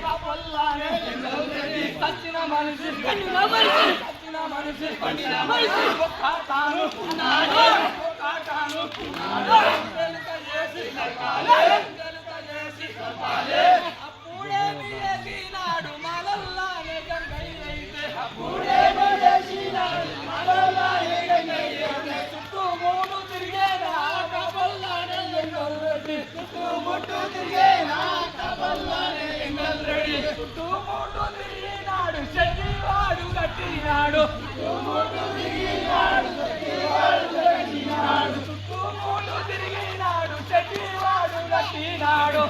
కాపల్లానే ఎంగల్ రెడ్డి సచ్చిన మనిషి అప్పుడేమినాడు మలల్లానే గంగైతే చుట్టూ మూడు తిరిగేనా కాపల్లానే ఎంగల్ రెడ్డి చుట్టూ మూడు తిరిగినాడు చెట్టివాడు కట్టినాడు చుట్టూ మూడు తిరిగినాడు చెట్టివాడు కట్టినాడు